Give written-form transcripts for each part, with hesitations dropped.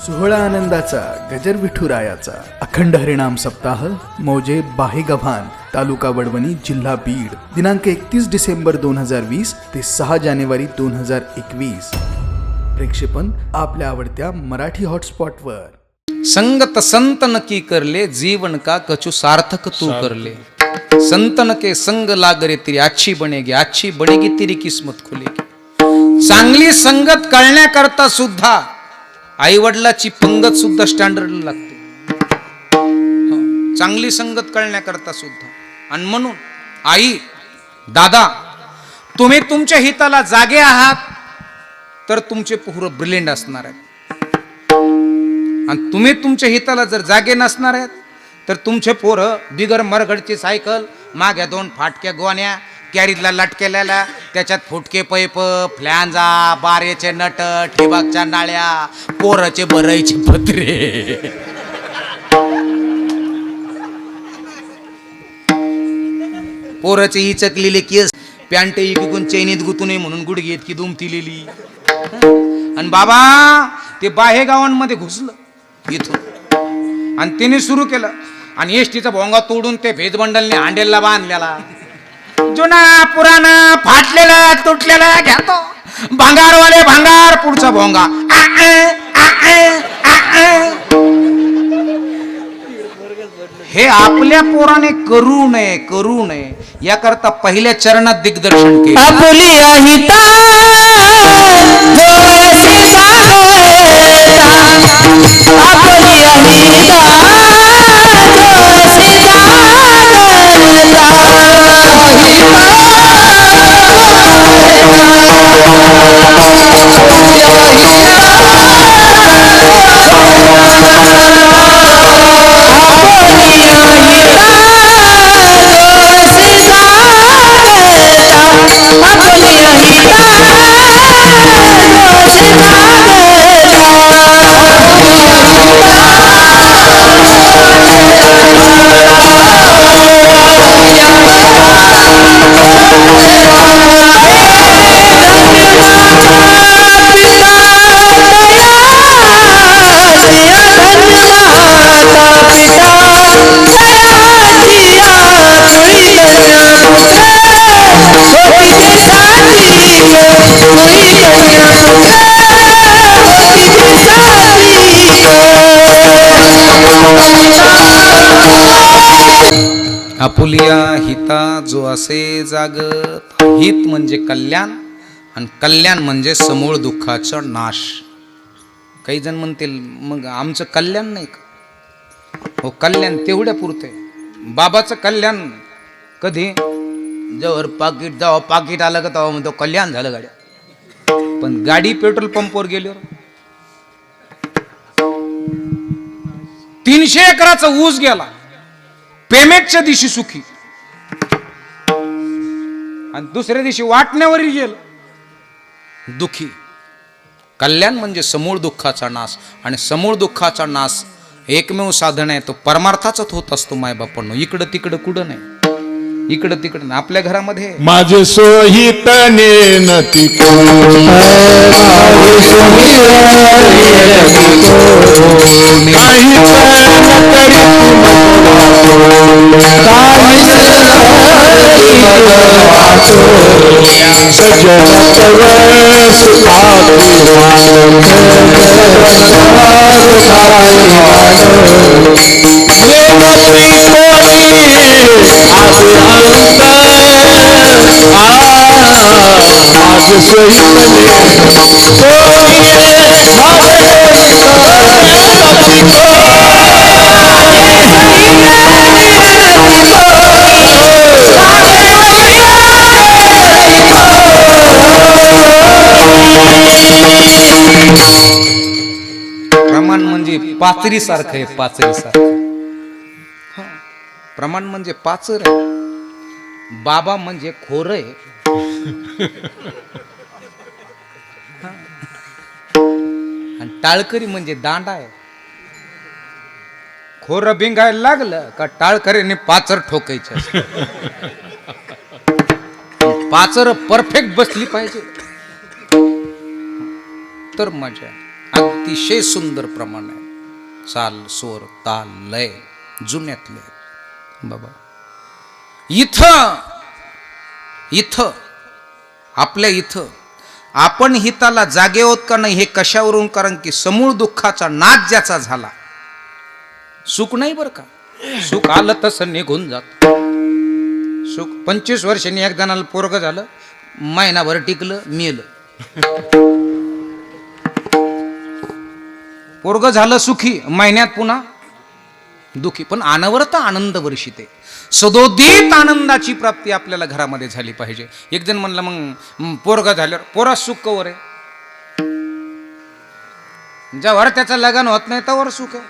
सोहळा आनंदाचा गजर विठुरायाचा अखंड हरिनाम सप्ताह मौजे बाहेगव्हाण तालुका वडवणी जिल्हा बीड दिनांक 31 डिसेंबर 2020 ते 6 जानेवारी 2021. प्रेक्षेपण आपल्या आवडत्या मराठी हॉटस्पॉटवर. संगत संतन की करले जीवन का कछु सार्थक तू करले. संतन के संग लागरे तेरी अच्छी बनेगी तेरी किस्मत खुलेगी. चांगली संगत कळण्याकरता सुद्धा आई वडिलाची पंगत सुद्धा स्टँडर्ड लागते. चांगली संगत कळण्याकरता सुद्धा. आणि म्हणून आई दादा तुम्ही तुमच्या हिताला जागे आहात तर तुमचे पोरं ब्रिलियंट असणार आहेत. आणि तुम्ही तुमच्या हिताला जर जागे नसणार आहेत तर तुमचे पोरं बिगर मरगडची सायकल, माग्या 2 फाटक्या गोण्या, कॅरीतला लटकेलेला, त्याच्यात फुटके पैप, फ्लॅन्जा, बारेचे नट, ठिबकच्या नाळ्या, पोराचे बरईचे पत्रे. पोराचे इचकलेले केस, पॅन्ट इकून चैनीत गुतू नये म्हणून गुडघे इतकी दुमतीलेली. आणि बाबा ते बाहेगावांमध्ये घुसलं इथून आणि तिने सुरू केलं. आणि एसटीचा भोंगा तोडून ते भेजबंडलने हांडेलला बांधलेला, जुना पुराणा फाटलेला तुटलेला घेतो. भांगारवाले भांगार, पुढचा भोंगा. हे आपल्या पोराने करू नये याकरता पहिल्या चरणात दिग्दर्शन केले. आपली अहिता जोशी सागरता, आपली अहिता जोशी आपुलिया हिता जो असे जागत. हित म्हणजे कल्याण आणि कल्याण म्हणजे समूळ दुःखाचा नाश. काही जण म्हणतील मग आमचं कल्याण नाही का? हो, कल्याण तेवढ्या पुरते. बाबाचं कल्याण कधी जवळ पाकिट आलं का तेव्हा म्हणतो कल्याण झालं गाड्या. पण गाडी पेट्रोल पंपवर गेल्यावर 300 एकराचा ऊस गेला, पेमेंटच्या दिवशी सुखी आणि दुसऱ्या दिवशी वाटण्यावरही गेलं दुखी. कल्याण म्हणजे समूळ दुःखाचा नाश. आणि समूळ दुःखाचा नाश एकमेव साधन आहे, तो परमार्थाचाच होत असतो. मायबापांनो, इकडं तिकडं कुठं नाही, इकडं तिकडं नाही. आपल्या घरामध्ये माझे सोहित नेनती प्रमाण म्हणजे पाचरी सारखं आहे. पाचरी सारखं प्रमाण म्हणजे पाचर आहे. बाबा म्हणजे खोर आहे. आणि टाळकरी म्हणजे दांडा आहे. खोर भिंगायला लागलं का टाळकरीने पाचर ठोकायचं. पाचर परफेक्ट बसली पाहिजे तर मजा. अतिशय सुंदर प्रमाण आहे. चाल, स्वर, ताल, लय जुन्यातले बाबा. इथं आपल्या इथं आपण हिताला जागे होत का नाही हे कशावरून? कारण की समूळ दुःखाचा नाद ज्याचा झाला, सुख नाही बरं का, सुख आलं तसं निघून जात. सुख 25 वर्षांनी एक जणाला पोरग झालं, महिनाभर टिकलं, मेलं. पोरग झालं सुखी, महिन्यात पुन्हा दुखी. पण अनवरत आनंद वर्षिते, सदोदित आनंदाची प्राप्ती आपल्याला घरामध्ये झाली पाहिजे. एक जण म्हणलं मग पोरग झाल्यावर पोरा सुख कवर आहे? ज्यावर त्याचं लग्न होत नाही त्यावर सुख आहे.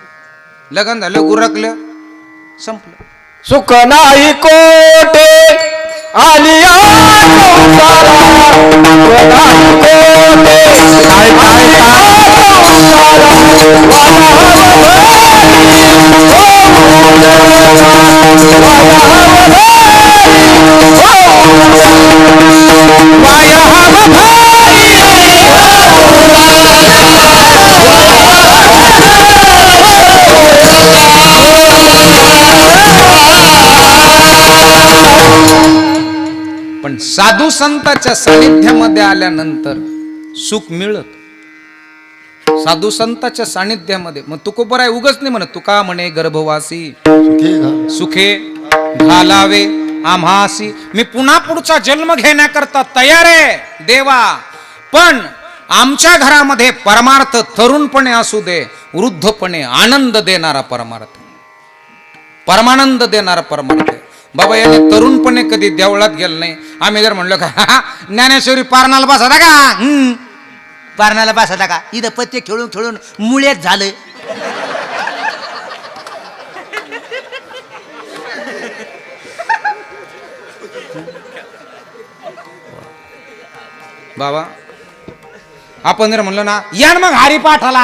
लग्न झालं, गुरकलं, संपलं. सुख नाही कोटे आलिया पण साधू संतांच्या सानिध्यामध्ये आल्यानंतर सुख मिळत. साधू संतांच्या सानिध्यामध्ये मग तुकोबर आहे उगच नाही म्हणत. तुका म्हणे गर्भवासी सुखे घालावे आम्हासी. मी पुन्हा पुढचा जन्म घेण्याकरता तयार आहे देवा, पण आमच्या घरामध्ये परमार्थ तरुणपणे असू दे, वृद्धपणे आनंद देणारा परमार्थ, परमानंद देणारा परमार्थ. बाबा याने तरुणपणे कधी देवळात गेलं नाही. आम्ही जर म्हणलो का ज्ञानेश्वरी पारणाला बसता का, पारणाला बसता का, इथं पत्ते खेळून खेळून मुळेच झालं. बाबा आपण जर म्हणलो ना या मग हरिपाठाला,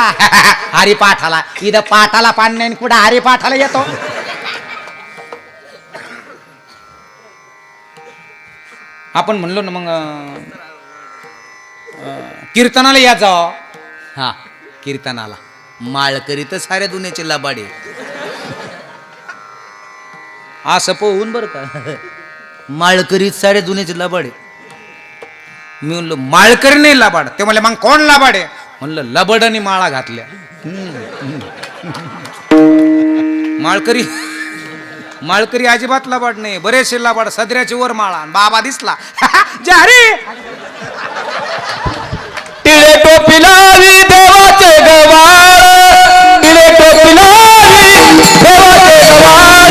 हरिपाठाला, इथं पाठाला पाणी नाही, कुठं हरिपाठाला येतो. आपण म्हणलो ना मग कीर्तनाला या जाव. हा, कीर्तनाला माळकरी तर साऱ्या दुनियाचे लबाडे. असं पोहून बरं का, माळकरीत साऱ्या दुनियाचे लबाडे. मी म्हणलो माळकरी नाही लाबाड. ते म्हणले मग कोण लाबाड आहे? म्हणलं लबडनी माळा घातल्या. माळकरी माळकरी अजिबात लबाड नाही, बरेचसे लबाड. सदऱ्याची वर माळा, बाबा दिसला जा रे. टिळे टोपी लावी देवाचे गवार, टिळे टोपी लावी देवाचे गवार,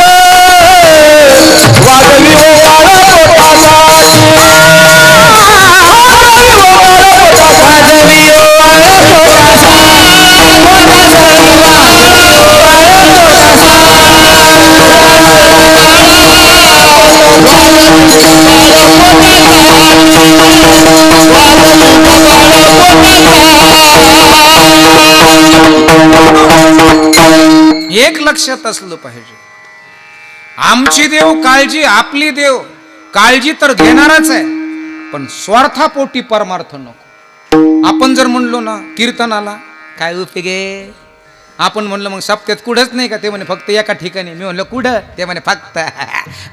वाजवी ओवाळा पोटाचा, वाजवी ओवाळा पोटाचा, एक लक्षात असलं पाहिजे, आमची देव काळजी, आपली देव काळजी तर घेणारच आहे, पण स्वार्थापोटी परमार्थ नको. आपण जर म्हणलो ना कीर्तनाला काय उपयोग आहे? आपण म्हणलं मग सप्त्यात कुठंच नाही का? ते म्हणे फक्त एका ठिकाणी. मी म्हणलं कुठं? ते म्हणे फक्त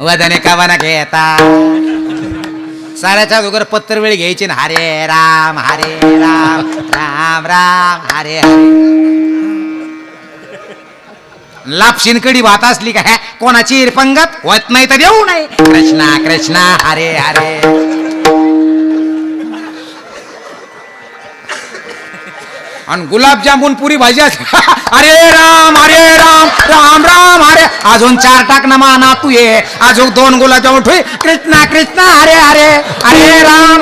वदने कवाना घेता साऱ्याच्या वगैरे पत्र वेळ घ्यायचे ना, हरे राम राम राम हरे हरे. लापशीन कडी भात असली का कोणाची पंगत होत नाही तर येऊ नाही. कृष्णा कृष्णा हरे हरे. आणि गुलाबजामुन पुरी भाजी हरे राम राम राम हरे. अजून 4 टाक ना माना तू ये. अजून 2 गुलाबजामुन ठुई. कृष्णा कृष्णा हरे हरे हरे राम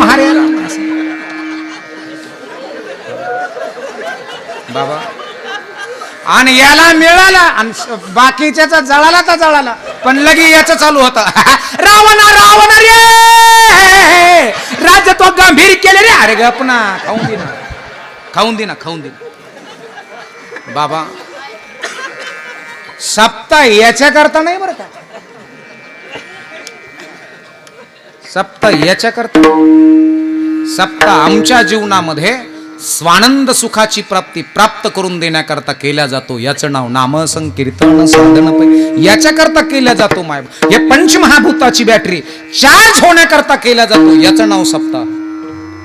बाबा. आणि याला मिळाला आणि बाकीच्याचा जळाला तर जळाला, पण लगी याच चालू होत रावण रावण रे राज्य तो गंभीर केले रे. अरे गपना, खाऊन दे ना, खाऊन दे ना, खाऊन दे बाबा. सप्ताह याच्या करता नाही बरं का, सप्ताह याच्या करता. सप्ताह आमच्या जीवनामध्ये स्वानंद सुखाची प्राप्ती प्राप्त करून देण्याकरता केला जातो. याचं नाव नाम संकीर्तन साधन याच्याकरता केला जातो. माय हे पंचमहाभूताची बॅटरी चार्ज होण्याकरता केला जातो. याचं नाव सप्ताह.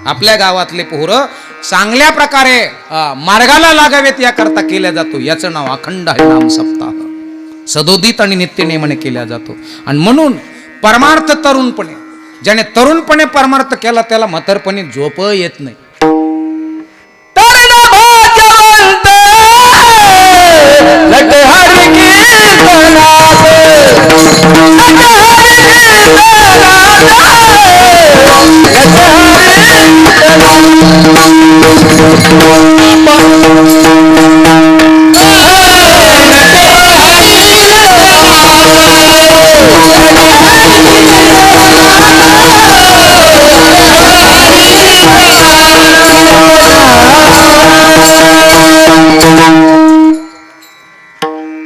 आपल्या गावातले पोरं चांगल्या प्रकारे मार्गाला लागावेत याकरता केला जातो. याचं नाव अखंड हरिनाम सप्ताह. सदोदित आणि नित्य नेमणे केला जातो. आणि म्हणून परमार्थ तरुणपणे, ज्याने तरुणपणे परमार्थ केला त्याला म्हातारपणी झोप येत नाही.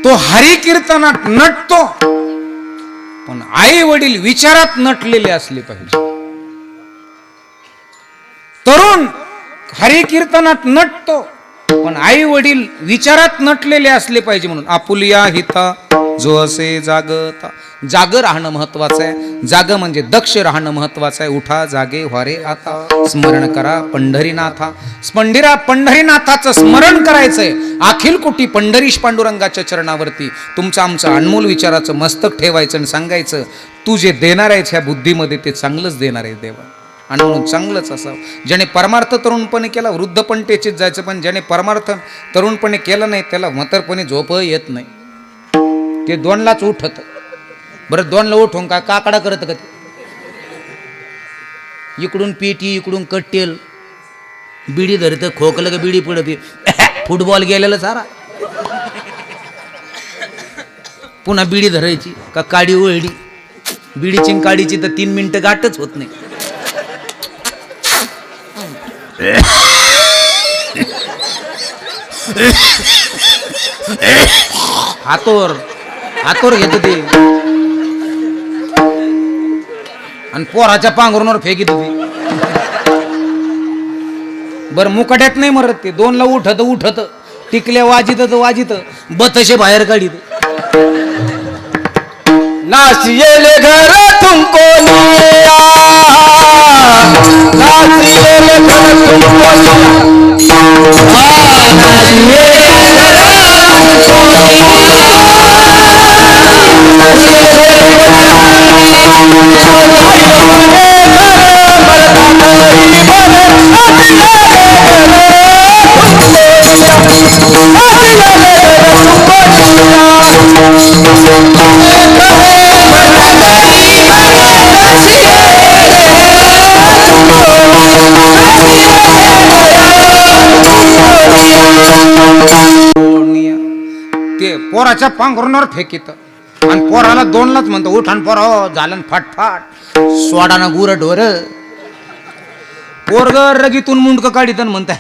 तो हरी कीर्तनात नटतो, पण आई वडील विचारात नटलेले असले पाहिजे. तरुण हरी कीर्तनात नटतो, पण आई वडील विचारात नटलेले असले पाहिजे. म्हणून आपुलिया हिता जो असे जागता. जाग राहणं महत्वाचं आहे. जाग म्हणजे दक्ष राहणं महत्वाचं आहे. उठा जागे व्हारे आता, स्मरण करा पंढरीनाथा. पंढरीनाथाचं स्मरण करायचंय. अखिल कोटी पंढरीश पांडुरंगाच्या चरणावरती तुमचं आमचं अनमोल विचाराचं मस्तक ठेवायचं आणि सांगायचं, तू जे देणार आहेस ह्या बुद्धीमध्ये ते चांगलंच देणार आहे देवा. आणि म्हणून चांगलंच असावं. ज्याने परमार्थ तरुणपणे केला वृद्धपण टेचीत जायचं, पण ज्याने परमार्थ तरुणपणे केला नाही त्याला म्हातारपणे झोप येत नाही. ते 2लाच उठत. बरं 2ला उठून का काकडा करत का ते? इकडून पेटी इकडून कट्टेल, बिडी धरत, खोकलं का बिडी पडत, फुटबॉल गेलेलं सारा. पुन्हा बिडी धरायची का काडी ओळडी. बिडीची काडीची तर 3 मिनिटं गाठच होत नाही. हातोर घेत ते आणि पोराच्या पांघरूनवर फेकीत होती. बर मुकाट्यात नाही मरत ते. 2ला उठत टिकल्या वाजित बतशे बाहेर काढीत. नासिएले घर तुमको लिया, नासिएले घर तुमको लिया, नासिएले ते पोराच्या पांघरूणावर फेकीत आणि पोराला 2लाच म्हणतो उठान पोरा झालं फाटफाट सोडा ना गुर ढोर. पोरग रगीतून मुंडक काढीत म्हणत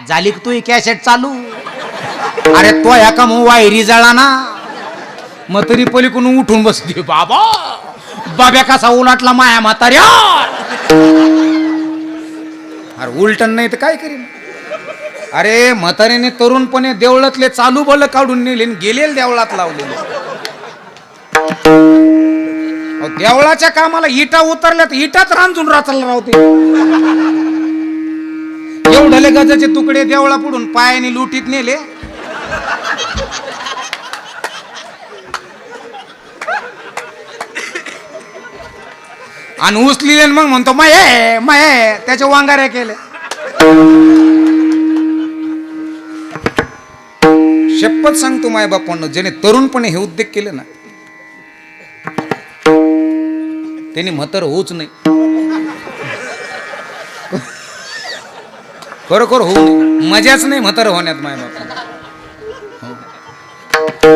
झाली तू कॅसेट चालू. अरे तो ह्या का मग वायरी जळा ना. मग तरी पलीकडून उठून बसते. बाब्या कसा उलाटला माया म्हाताऱ्या. अरे उलटन नाही तर काय करीन. अरे म्हाताऱ्याने तरुणपणे देवळातले चालू बल काढून नेले गेलेल देवळात लावले. देवळाच्या कामाला इटा उतरल्या तर इटाच रांजून राचला राहते. एवढले गजाचे तुकडे देवळा पुढून पायाने लुटीत नेले. आणि उचलीले मग म्हणतो माये त्याच्या वांगाऱ्या केले. शपथ सांगतो माय बापांनो, ज्याने तरुणपणे हे उद्योग केले ना त्यांनी म्हातार होऊच नाही. खरोखर होऊ नये. मजाच नाही म्हातार होण्यात माय बापा.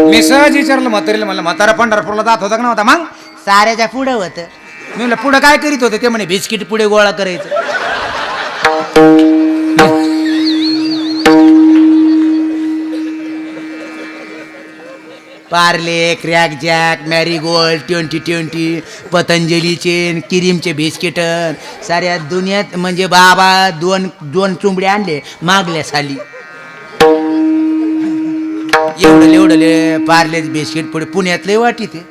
मी सहज विचारलं म्हातारीला, मला म्हातारा पंढरपूरला जात होता का नव्हता? मग साऱ्याच्या पुढे होत. मी म्हणलं पुढे काय करीत होते? ते म्हणे बिस्किट पुढे गोळा करायचं. पार्ले, क्रॅक जॅक, मॅरीगोल्ड, 2020, पतंजलीचे, क्रीमचे बिस्किट साऱ्या दुनियात म्हणजे बाबा दोन चुंबडे आणले मागल्या साली. एवढले पार्ले बिस्किट पुढे पुण्यातले वाटी ते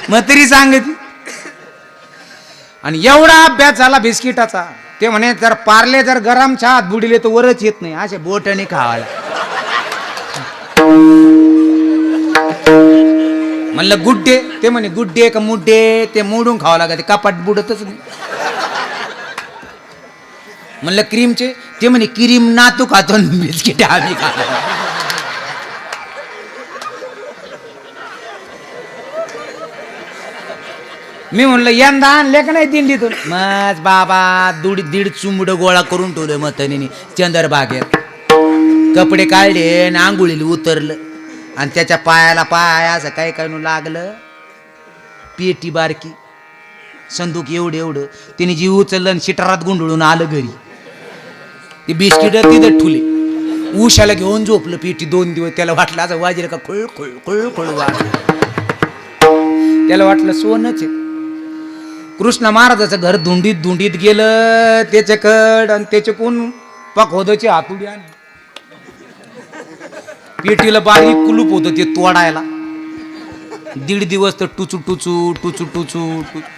मग तरी सांगत. आणि एवढा अभ्यास झाला बिस्किटाचा, ते म्हणे जर पार्ले जर गरम चहात बुडिले तर वरच येत नाही, असे बोटाने खावायला. म्हणलं गुड्डे, ते म्हणे गुड्डे का मुड्डे, ते मोडून खावं लागत, कपाट बुडतच नाही. म्हणलं क्रीमचे, ते म्हणे क्रीम ना तू खातो बिस्किट आम्ही खातो. मी म्हणलं यंदा आणले का नाही दिंडीतून, मग बाबा दीड चुंबड गोळा करून ठेवलं मतनीने चंदरबागेत. कपडे काढले आणि आंघोळीला उतरलं आणि त्याच्या पायाला पाय असं काय काय लागलं. पेटी बारकी संदूक एवढं तिने जीव उचललं आणि शिटारात गुंडळून आलं घरी. ते बिस्किट तिथं ठुले, उशाला घेऊन झोपलं पेटी 2 दिवस. त्याला वाटलं असं वाजेल का खुळ खुळ खुळ खुळ वाजलं. त्याला वाटलं सोनच आहे. कृष्ण महाराजाचं घर धुंडीत गेलं त्याच्याकड, आणि त्याच्याकडून पखोदाची हातुडी आणली. पेटीला बारीक कुलूप होतं ते तोडायला. 1.5 दिवस तर टुचू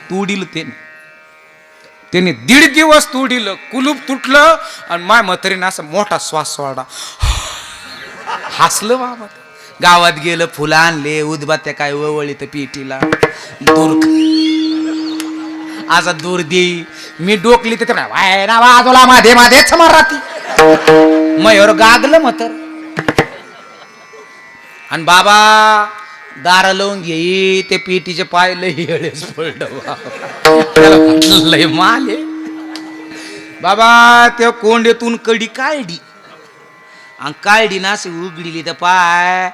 तुडील त्याने 1.5 दिवस तुडीलं, कुलूप तुटलं आणि माय म्हातारीने असं मोठा श्वास सोडा, हसलं बाबा. गावात गेलं, फुलं आणले, उदबात्या काय वळली तर पेटीला दूर असा दूर देई. मी डोकली तर वाजवला माध्येच मराठी मयूर गागलं म्हातार. आणि बाबा दारा लावून घेई, ते पेटीचे पाय लय वेळेस पडलं. लय माल आहे बाबा. त्या कोंड्यातून कडी काढली आणि काढली ना अशी उघडली तर पाय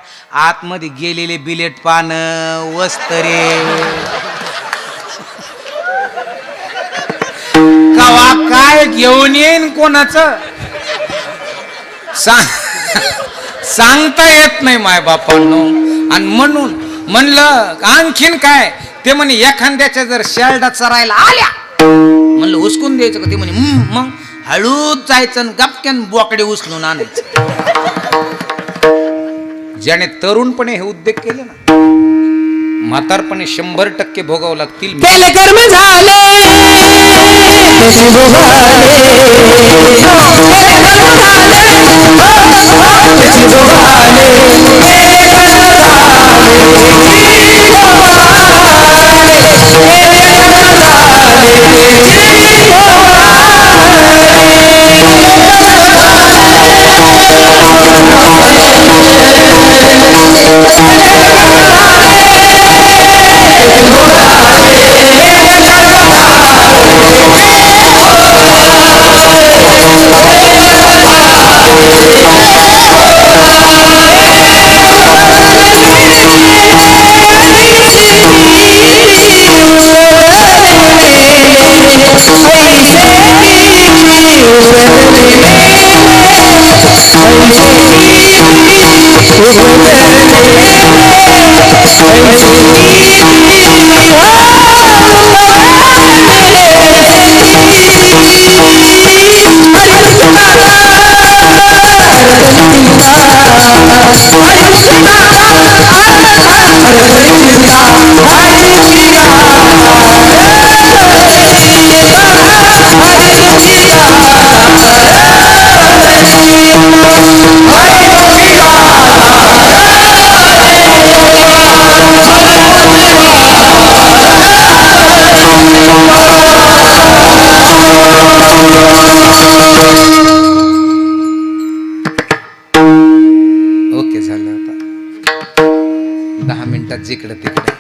आतमध्ये गेलेले बिलेट पान वस्तरे कवा काय घेऊन येईन कोणाचं सांगता येत नाही माय बापांनो. आणि म्हणून म्हणलं आणखीन काय, ते म्हणे एखाद्याच्या जर शेरडा चरायला आल्या म्हणलं उचकून द्यायचं का, ते म्हणे मग हळूच जायचं आणि गपक्यान बोकडे उचलून आणायचं. ज्याने तरुणपणे हे उद्योग केले ना, म्हातारपणे 100% भोगावं लागतील. केले कर्म झाले त्याची भोगाले, त्याची ओके झालं. आता 10 मिनिटात जिकडं तिकडे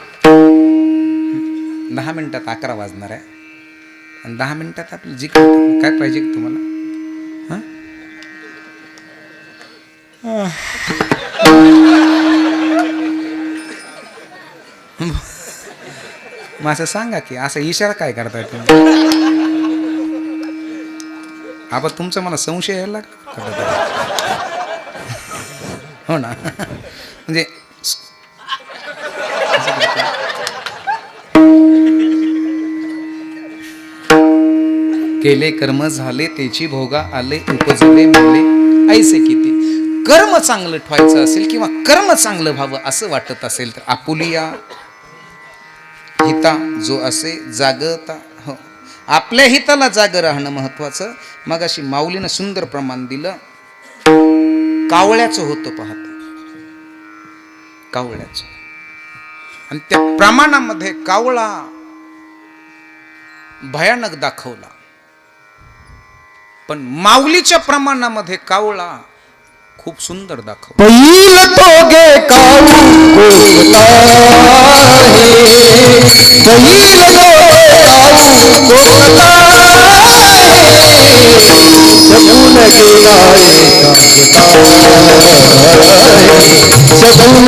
10 मिनिटात 11 वाजणार आहे. आणि 10 मिनिटात आपलं जिकडं काय पाहिजे तुम्हाला? मग असं सांगा की असं इशारा काय करताय तुम्ही? आपण तुमचा मला संशय यायला लागला. हो ना. म्हणजे केले कर्म झाले त्याची भोगा आले उपजले मिळले ऐसे किती. कर्म चांगलं ठेवायचं असेल किंवा कर्म चांगलं व्हावं असं वाटत असेल तर आपुलिया हिता जो असे जागता. हो, आपल्या हिताला जाग राहणं महत्वाचं. मग अशी माऊलीनं सुंदर प्रमाण दिलं. कावळ्याचं होतं पाहत, कावळ्याचं, आणि त्या प्रमाणामध्ये कावळा भयानक दाखवला, पण माऊलीच्या प्रमाणामध्ये कावळा खूप सुंदर दाखवला. पहिल तोगे काऊ कोकता पहिल तोगे काऊ कोकता सगुन केवाळे सगुन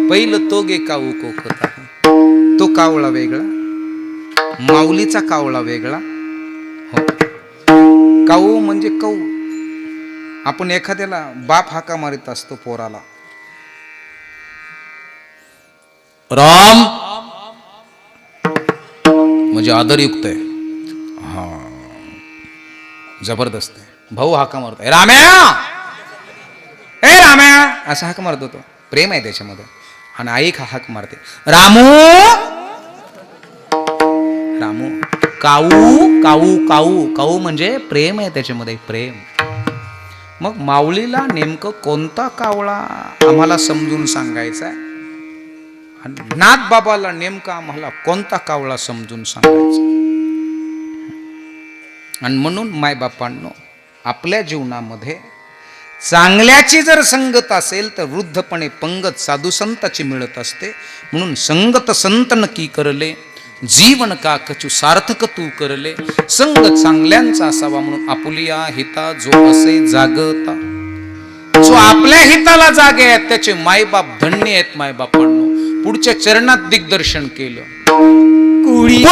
पहिलं तोगे काऊ कोकता. तो कावळा वेगळा, माऊलीचा कावळा वेगळा. हो, काऊ म्हणजे कऊ. आपण एखाद्याला बाप हाका मारित असतो पोराला, राम म्हणजे आदरयुक्त आहे, हा जबरदस्त आहे. भाऊ हाका मारतोय, राम्या ए राम्या असा हाक मारतो तो, प्रेम आहे त्याच्यामध्ये. आणि आई हाक मारते, रामू रामू. काऊ काऊ काऊ काऊ म्हणजे प्रेम आहे त्याच्यामध्ये, प्रेम. मग माऊलीला नेमकं कोणता कावळा आम्हाला समजून सांगायचा आहे, आणि नाथ बाबाला नेमका आम्हाला कोणता कावळा समजून सांगायचा. आणि म्हणून मायबापांनो, आपल्या जीवनामध्ये चांगल्याची जर संगत असेल तर वृद्धपणे पंगत साधू संताची मिळत असते. म्हणून संगत संतन की करले, जीवन का कचू सार्थक तू करले. संग चांगल्यांचा असावा म्हणून आपुलिया हिता जो असे जागता. जो आपल्या हिताला जागे आहेत त्याचे मायबाप धन्य आहेत. मायबापांनो, पुढच्या चरणात दिग्दर्शन केलं. कुळी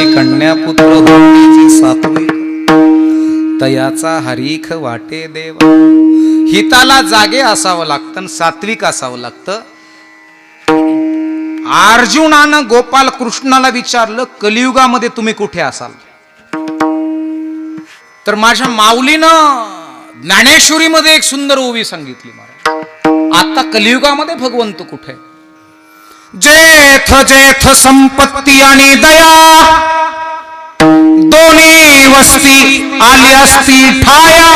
कन्यापुत्र होतीची सात्विक, तयाचा हरीख वाटे देव. हिताला जागे असावं लागतं आणि सात्विक असावं लागतं. अर्जुनानं गोपाल कृष्णाला विचारलं, कलियुगामध्ये तुम्ही कुठे असाल? तर माझ्या माऊलीनं ज्ञानेश्वरीमध्ये एक सुंदर ओवी सांगितली महाराज. आता कलियुगामध्ये भगवंत कुठे? जेथ जेथ संपत्ती आणि दया दोन्ही वस्ती आली असती ठाया,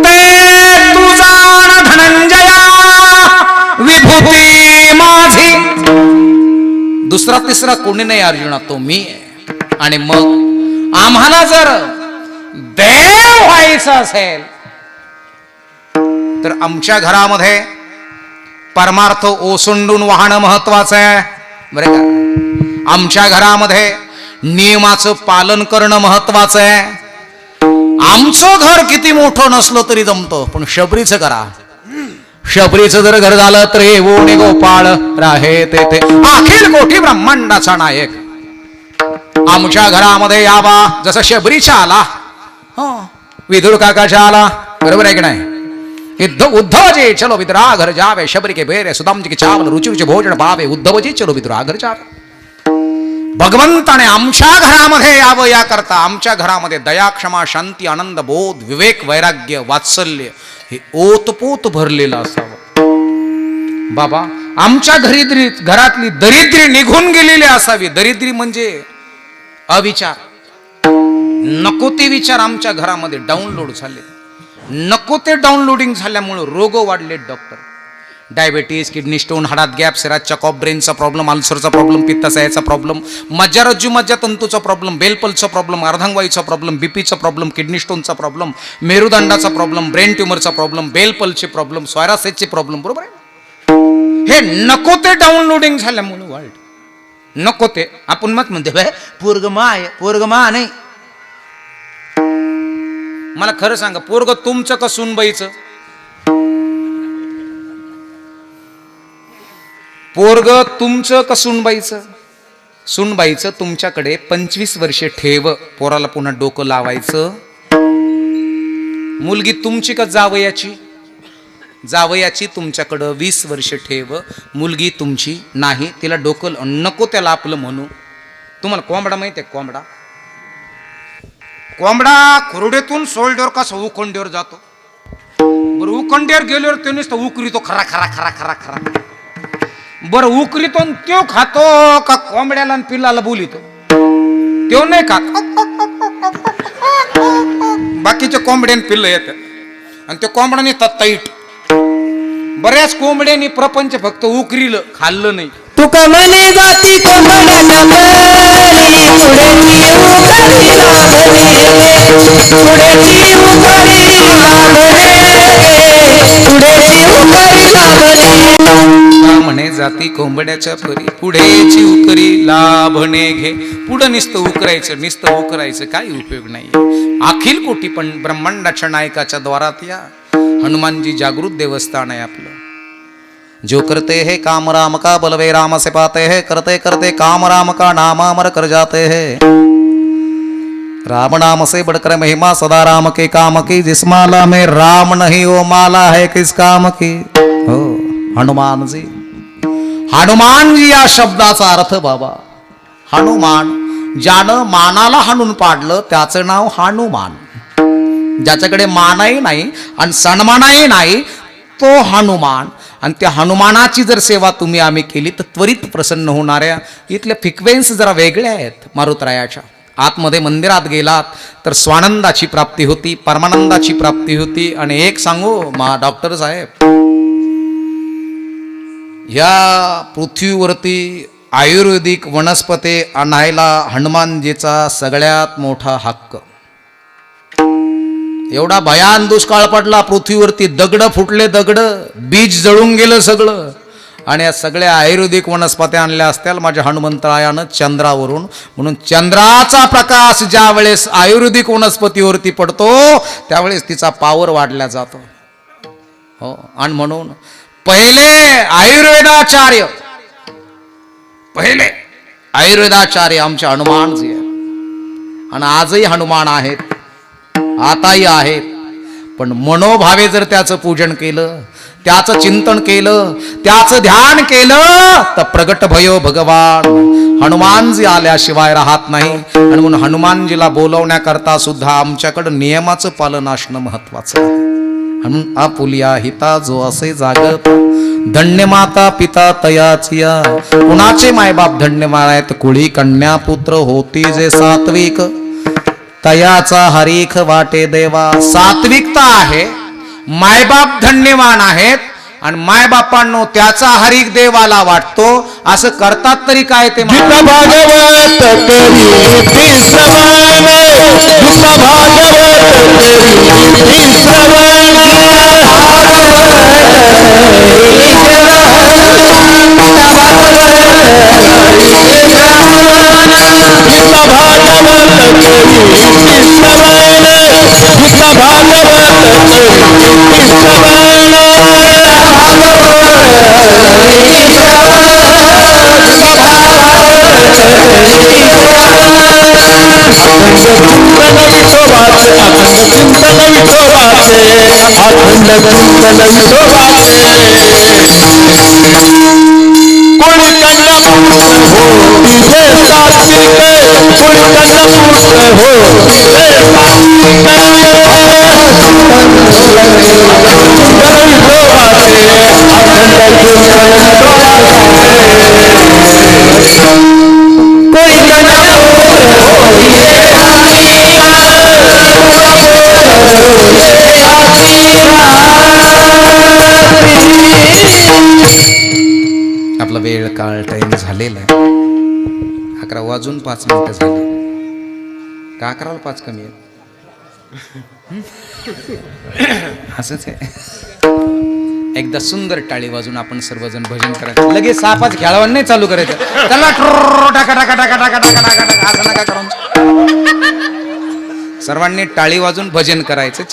ते तू जाण धनंजया विभूती माझी. दुसरा तिसरा कोणी नाही अर्जुना, तो मी आहे. आणि मग आम्हाला जर देव व्हायचं असेल तर आमच्या घरामध्ये परमार्थ ओसंडून वाहणं महत्वाचं आहे बरं का. आमच्या घरामध्ये नियमाचं पालन करणं महत्वाचं आहे. आमचं घर किती मोठं नसलं तरी जमतं, पण शबरीचं करा. शबरीचं जर घर झालं तर हे ओणे गोपाळ राहे तेथे अखिल कोटी ब्रह्मांडाचा नायक. आमच्या घरामध्ये यावा जसं शबरीचा आला, विदुर काकाचा आला, बरोबर आहे की नाही. उद्धव जी चलो विदुरा घर जावे, शबरी के बेरे सुदाम जी के चावल रुचि रुचि भोजन पावे, उद्धव जी चलो विदुरा घर जावे. भगवंताने आमच्या घरामध्ये यावं याकरता आमच्या घरामध्ये दया क्षमा शांती आनंद बोध विवेक वैराग्य वात्सल्य हे ओतपोत भरलेलं असावं. बाबा आमच्या घरातली दरिद्री निघून गेलेली असावी. दरिद्री म्हणजे अविचार, नको ते विचार आमच्या घरामध्ये डाउनलोड झाले. नको ते डाउनलोडिंग झाल्यामुळे रोग वाढले. डॉक्टर डायबिटीज, किडनी स्टोन, हाडात गॅप, सिरात चकॉप, ब्रेनचा प्रॉब्लेम, अल्सरचा प्रॉब्लेम, पित्ताशयाचा प्रॉब्लेम, मज्जारज्जू मज्जातंतूचा प्रॉब्लेम, बेलपलचा प्रॉब्लेम, अर्धांगवायूचा प्रॉब्लेम, बीपीचा प्रॉब्लेम, किडनी स्टोनचा प्रॉब्लेम, मेरुदंडाचा प्रॉब्लेम, ब्रेन ट्युमरचा प्रॉब्लेम, बेलपलचे प्रॉब्लेम, स्वायरासेसचे प्रॉब्लेम. बरोबर आहे. हे नको ते डाउनलोडिंग झाल्यामुळे वाढ. नको ते आपण मत म्हणते पोरगमा आहे, पोरगमा नाही. मला खरं सांगा, पोरग तुमचं का सुनबाईचं? पोरग तुमचं का सुनबाईचं? सुनबाईचं तुमच्याकडे 25 वर्षे ठेव, पोराला पुन्हा डोकं लावायचं. मुलगी तुमची का जावयाची? जावयाची तुमच्याकडं 20 वर्ष ठेव, मुलगी तुमची नाही. तिला डोकं नको त्याला आपलं म्हणू. तुम्हाला कोंबडा माहिती आहे? कोंबडा कोंबडा खुरडेतून सोल्डर कसा उखंडीवर जातो. बरं उखंडीवर गेल्यावर तो नुसतं उकरीतो खरा खरा खरा खरा खरा. बरं उकरीतो त्यो खातो का कोंबड्याला आणि पिल्लाला बोलितो? त्यो नाही खात. बाकीचे कोंबड्याने पिल्लं येतात आणि ते कोंबड्याने तैट. बऱ्याच कोंबड्यांनी प्रपंच फक्त उकरीलं, खाल्लं नाही. तुका म्हणे जाती कोंबड्याच्या परी, पुढेची उकरी लाभणे, पुढेची उकरी लाभणे, पुढेची उकरी लाभणे. म्हणे जाती कोंबड्याच्या परी, पुढेची उकरी लाभणे घे. पुढं नुसतं उकरायचं काही उपयोग नाही. अखिल कोटी पण ब्रह्मांडाच्या नायकाच्या द्वारात या. हनुमानजी जागृत देवस्थान आहे आपलं. जो करते हैं काम राम का, बलवे राम से पाते हैं, करते करते काम राम का, नाम अमर कर जाते हैं. राम नाम से बढ़कर महिमा सदा राम के काम की, जिस माला में राम नहीं वो माला है किस काम की. हो हनुमान जी या शब्दाचा अर्थ बाबा. हनुमान ज्यानं मानाला हाणून पाडलं त्याचं नाव हनुमान. ज्याच्याकडे मानही नाही आणि सन्मानही नाही तो हनुमान. आणि त्या हनुमानाची जर सेवा तुम्ही आम्ही केली तर त्वरित प्रसन्न होणाऱ्या. इथल्या फ्रिक्वेन्सी जरा वेगळ्या आहेत मारुतरायाच्या. आतमध्ये मंदिरात गेलात तर स्वानंदाची प्राप्ती होती, परमानंदाची प्राप्ती होती. आणि एक सांगू डॉक्टर साहेब, या पृथ्वीवरती आयुर्वेदिक वनस्पती आणायला हनुमानजीचा सगळ्यात मोठा हक्क. एवढा भयान दुष्काळ पडला पृथ्वीवरती, दगड फुटले, दगड बीज जळून गेलं सगळं. आणि या सगळ्या आयुर्वेदिक वनस्पत्या आणल्या असत्याल माझ्या हनुमंतरायानं चंद्रावरून. म्हणून चंद्राचा प्रकाश ज्या वेळेस आयुर्वेदिक वनस्पतीवरती पडतो त्यावेळेस तिचा पावर वाढला जातो. हो, आणि म्हणून पहिले आयुर्वेदाचार्य आमचे हनुमानजी आहेत. आणि आजही हनुमान आहेत, आताही आहेत. पण मनोभावे जर त्याचं पूजन केलं, त्याचं चिंतन केलं, त्याचं ध्यान केलं, तर प्रगट भयो भगवान हनुमानजी आल्याशिवाय राहत नाही. आणि म्हणून हनुमानजीला बोलवण्याकरता सुद्धा आमच्याकडं नियमाचं पालन असणं महत्वाचं आहे. म्हणून आपुलिया हिता जो असे जागत, धन्य माता पिता तयाचिया. कुणाचे मायबाप धन्यवान आहेत? कुळी कन्या पुत्र होती जे सात्विक, तयाचा हरीख वाटे देवा. सात्विकता आहे, मायबाप धन्यवान आहेत, आणि मायबापांनो त्याचा हरीख देवाला वाटतो. असं करतात तरी काय ते गीता भागवत करी श्रवण, गीता भागवत करी श्रवण, गीता भागवत करी श्रवण, गीता भागवत आपला वेळ काळ टाइम झालेला आहे. 11 वाजून 5 मिनिटं झाली. का 11ला 5 कमी आहे? असंच आहे. एकदा सुंदर टाळी वाजून आपण सर्वजण भजन करायचं. लगेच 6-5 खेळावं नाही चालू करायचं. त्याला टाका टाका टाका टाका टाका टाका असं नका करून. सर्वांनी टाळी वाजून भजन करायचं.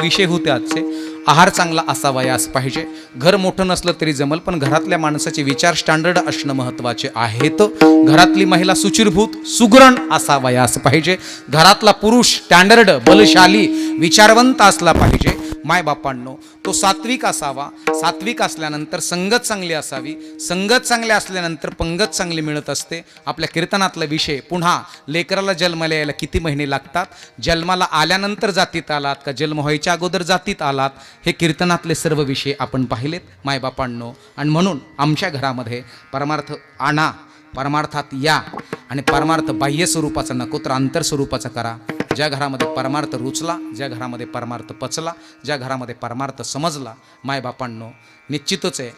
विषय होते आजचे. आहार चांगला असावयास पाहिजे. घर मोठं नसलं तरी जमल, पण घरातल्या माणसाचे विचार स्टँडर्ड असणं महत्वाचे आहेत. घरातली महिला सुचिरभूत सुगरण असावयास पाहिजे. घरातला पुरुष स्टँडर्ड बलशाली विचारवंत असला पाहिजे. मायबापांनो तो सात्विक असावा. सात्विक असल्यानंतर संगत चांगली असावी. संगत चांगली असल्यानंतर पंगत चांगली मिळत असते. आपल्या कीर्तनातला विषय पुन्हा लेकराला जन्माला यायला किती महिने लागतात, जन्माला आल्यानंतर जातीत आलात का जन्म व्हायच्या अगोदर जातीत आलात, हे कीर्तनातले सर्व विषय आपण पाहिलेत मायबापांनो. आणि म्हणून आमच्या घरामध्ये परमार्थ आणा, परमार्थात या, आणि परमार्थ बाह्य स्वरूपाचा नको तर अंतर स्वरूपाचा करा. ज्या घरामध्ये परमार्थ रुचला, ज्या घरामध्ये परमार्थ पचला, ज्या घरामध्ये परमार्थ समजला, मायबापांनो निश्चितच आहे.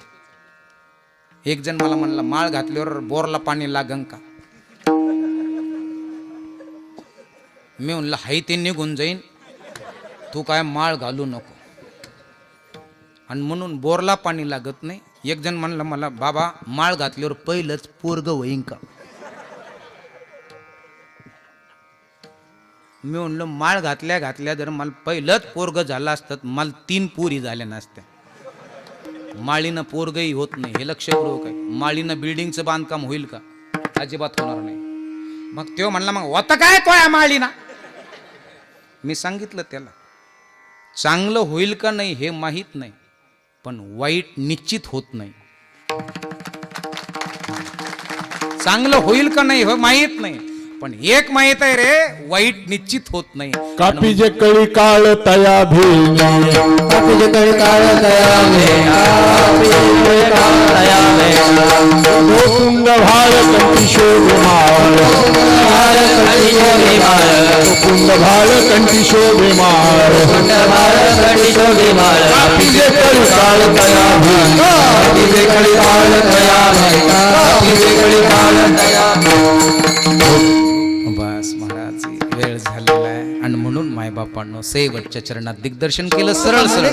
एक जण मला म्हणला, माळ घातल्यावर बोरला पाणी लागन का? मी म्हणलं हाय ते निघून जाईन, तू काय माळ घालू नको. आणि म्हणून बोरला पाणी लागत नाही. एक जण म्हणलं मला, बाबा माळ घातल्यावर पहिलंच पोरग होईन का? मी म्हणलं माळ घातल्या घातल्या जर मला पहिलंच पोरग झालं असतं, मला 3 पोरी झाल्या नसत्या. माळीनं पोरगही होत नाही हे लक्षपूर्वक आहे. माळीनं बिल्डिंगचं बांधकाम होईल का? अजिबात होणार नाही. मग तो म्हणला, मग होतं काय तो या माळीना? मी सांगितलं त्याला, चांगलं होईल का नाही हे माहीत नाही, पण वाईट निश्चित होत नाही. चांगलं होईल का नाही हो माहित नाही, पण एक माहित आहे रे, वाईट निश्चित होत नाही. कापीजे कळी काळ तया भेने कापीजे कळी काळ तया भेना कापीजे काळ तया भेना गोकुंड भाळ कंठी शोभमाळ भाळ कंठी शोभिमाळ गोकुंड भाळ कंठी शोभमाळ कुंड भाळ कंठी शोभिमाळ कापीजे कळी काळ तया भेना कापीजे कळी काळ तया भेना कापीजे कळी काळ तया बस महाराज वेळ झालेला आहे, आणि म्हणून मायबापांनो शेवटच्या चरणात दिग्दर्शन केलं सरळ सरळ.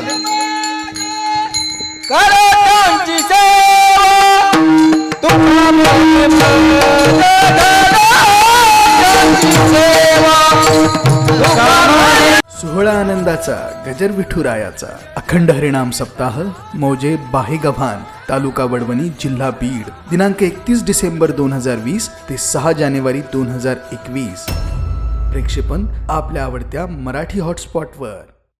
सोहळा आनंदाचा गजर विठुरायाचा अखंड हरिनाम सप्ताह मौजे बाहेगव्हाण तालुका वडवणी जिल्हा बीड दिनांक 31 डिसेंबर 2020 ते 6 जानेवारी 2021. प्रक्षेपण आपल्या आवडत्या मराठी हॉटस्पॉटवर.